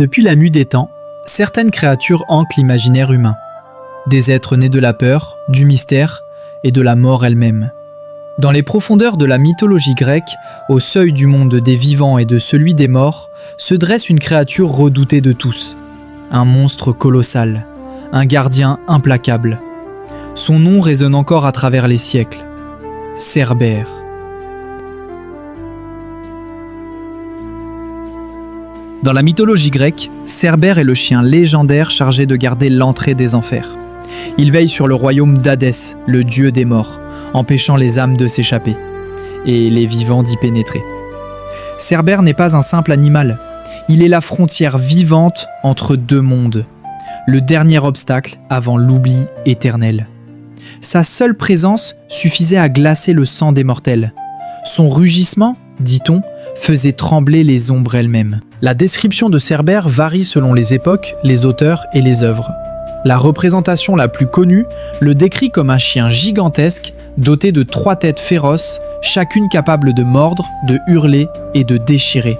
Depuis la nuit des temps, certaines créatures hantent l'imaginaire humain. Des êtres nés de la peur, du mystère et de la mort elle-même. Dans les profondeurs de la mythologie grecque, au seuil du monde des vivants et de celui des morts, se dresse une créature redoutée de tous. Un monstre colossal, un gardien implacable. Son nom résonne encore à travers les siècles. Cerbère. Dans la mythologie grecque, Cerbère est le chien légendaire chargé de garder l'entrée des enfers. Il veille sur le royaume d'Hadès, le dieu des morts, empêchant les âmes de s'échapper, et les vivants d'y pénétrer. Cerbère n'est pas un simple animal, il est la frontière vivante entre deux mondes, le dernier obstacle avant l'oubli éternel. Sa seule présence suffisait à glacer le sang des mortels. Son rugissement, dit-on, faisait trembler les ombres elles-mêmes. La description de Cerbère varie selon les époques, les auteurs et les œuvres. La représentation la plus connue le décrit comme un chien gigantesque doté de 3 têtes féroces, chacune capable de mordre, de hurler et de déchirer.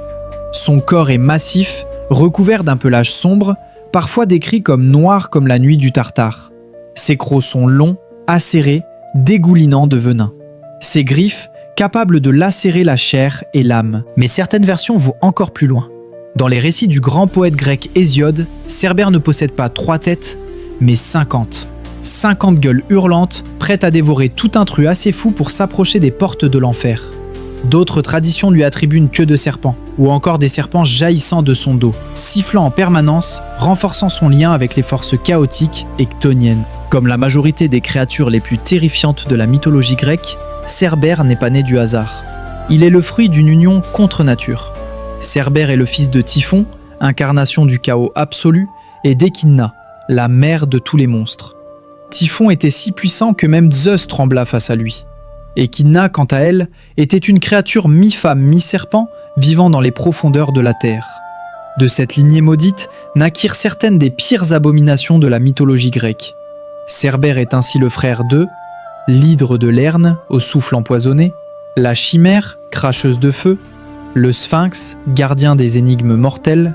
Son corps est massif, recouvert d'un pelage sombre, parfois décrit comme noir comme la nuit du Tartare. Ses crocs sont longs, acérés, dégoulinants de venin. Ses griffes, capables de lacérer la chair et l'âme. Mais certaines versions vont encore plus loin. Dans les récits du grand poète grec Hésiode, Cerbère ne possède pas 3 têtes, mais 50. 50 gueules hurlantes, prêtes à dévorer tout intrus assez fou pour s'approcher des portes de l'enfer. D'autres traditions lui attribuent une queue de serpent, ou encore des serpents jaillissant de son dos, sifflant en permanence, renforçant son lien avec les forces chaotiques et chtoniennes. Comme la majorité des créatures les plus terrifiantes de la mythologie grecque, Cerbère n'est pas né du hasard. Il est le fruit d'une union contre nature. Cerbère est le fils de Typhon, incarnation du chaos absolu, et d'Échidna, la mère de tous les monstres. Typhon était si puissant que même Zeus trembla face à lui. Échidna, quant à elle, était une créature mi-femme, mi-serpent, vivant dans les profondeurs de la terre. De cette lignée maudite naquirent certaines des pires abominations de la mythologie grecque. Cerbère est ainsi le frère de l'hydre de Lerne, au souffle empoisonné, la chimère, cracheuse de feu, le sphinx, gardien des énigmes mortelles.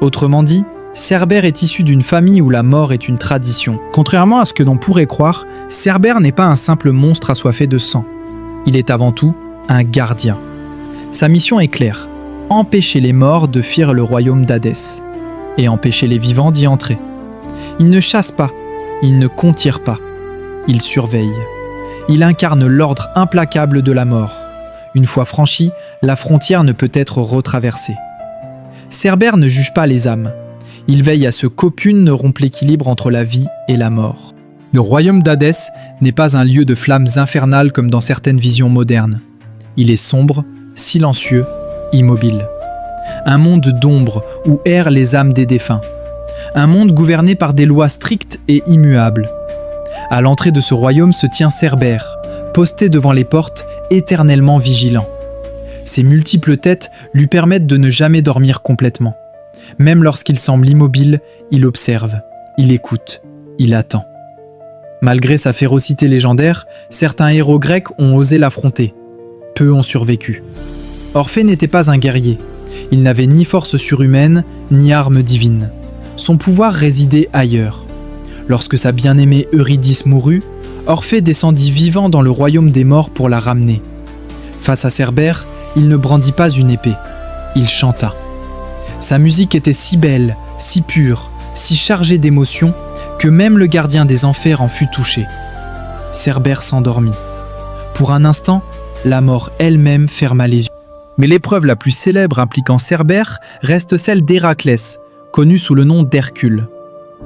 Autrement dit, Cerbère est issu d'une famille où la mort est une tradition. Contrairement à ce que l'on pourrait croire, Cerbère n'est pas un simple monstre assoiffé de sang. Il est avant tout un gardien. Sa mission est claire, empêcher les morts de fuir le royaume d'Hadès et empêcher les vivants d'y entrer. Il ne chasse pas, il ne contire pas, il surveille. Il incarne l'ordre implacable de la mort. Une fois franchie, la frontière ne peut être retraversée. Cerbère ne juge pas les âmes. Il veille à ce qu'aucune ne rompe l'équilibre entre la vie et la mort. Le royaume d'Hadès n'est pas un lieu de flammes infernales comme dans certaines visions modernes. Il est sombre, silencieux, immobile. Un monde d'ombre où errent les âmes des défunts. Un monde gouverné par des lois strictes et immuables. À l'entrée de ce royaume se tient Cerbère, posté devant les portes, éternellement vigilant. Ses multiples têtes lui permettent de ne jamais dormir complètement. Même lorsqu'il semble immobile, il observe, il écoute, il attend. Malgré sa férocité légendaire, certains héros grecs ont osé l'affronter. Peu ont survécu. Orphée n'était pas un guerrier. Il n'avait ni force surhumaine, ni arme divine. Son pouvoir résidait ailleurs. Lorsque sa bien-aimée Eurydice mourut, Orphée descendit vivant dans le royaume des morts pour la ramener. Face à Cerbère, il ne brandit pas une épée. Il chanta. Sa musique était si belle, si pure, si chargée d'émotions, que même le gardien des enfers en fut touché. Cerbère s'endormit. Pour un instant, la mort elle-même ferma les yeux. Mais l'épreuve la plus célèbre impliquant Cerbère reste celle d'Héraclès, connu sous le nom d'Hercule.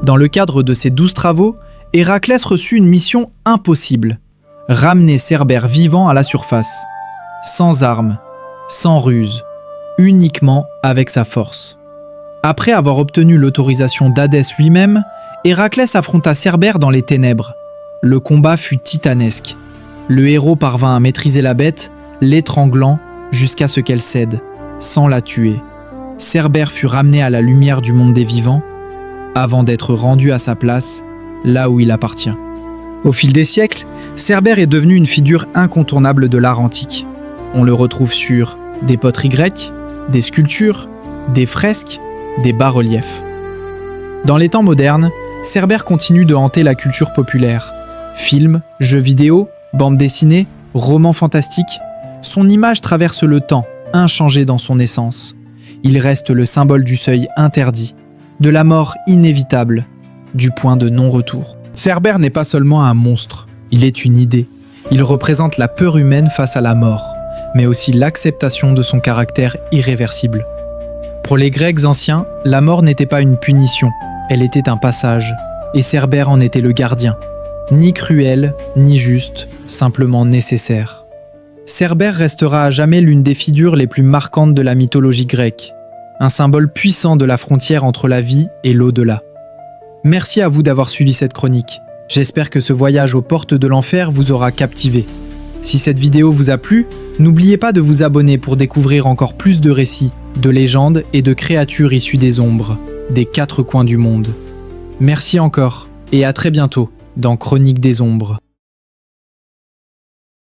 Dans le cadre de ses 12 travaux, Héraclès reçut une mission impossible, ramener Cerbère vivant à la surface, sans armes, sans ruse, uniquement avec sa force. Après avoir obtenu l'autorisation d'Hadès lui-même, Héraclès affronta Cerbère dans les ténèbres. Le combat fut titanesque. Le héros parvint à maîtriser la bête, l'étranglant jusqu'à ce qu'elle cède, sans la tuer. Cerbère fut ramené à la lumière du monde des vivants, avant d'être rendu à sa place, là où il appartient. Au fil des siècles, Cerbère est devenu une figure incontournable de l'art antique. On le retrouve sur des poteries grecques, des sculptures, des fresques, des bas-reliefs. Dans les temps modernes, Cerbère continue de hanter la culture populaire. Films, jeux vidéo, bandes dessinées, romans fantastiques, son image traverse le temps, inchangée dans son essence. Il reste le symbole du seuil interdit, de la mort inévitable, du point de non-retour. Cerbère n'est pas seulement un monstre, il est une idée. Il représente la peur humaine face à la mort, mais aussi l'acceptation de son caractère irréversible. Pour les Grecs anciens, la mort n'était pas une punition, elle était un passage, et Cerbère en était le gardien. Ni cruel, ni juste, simplement nécessaire. Cerbère restera à jamais l'une des figures les plus marquantes de la mythologie grecque, un symbole puissant de la frontière entre la vie et l'au-delà. Merci à vous d'avoir suivi cette chronique. J'espère que ce voyage aux portes de l'enfer vous aura captivé. Si cette vidéo vous a plu, n'oubliez pas de vous abonner pour découvrir encore plus de récits, de légendes et de créatures issues des ombres, des quatre coins du monde. Merci encore, et à très bientôt dans Chronique des Ombres.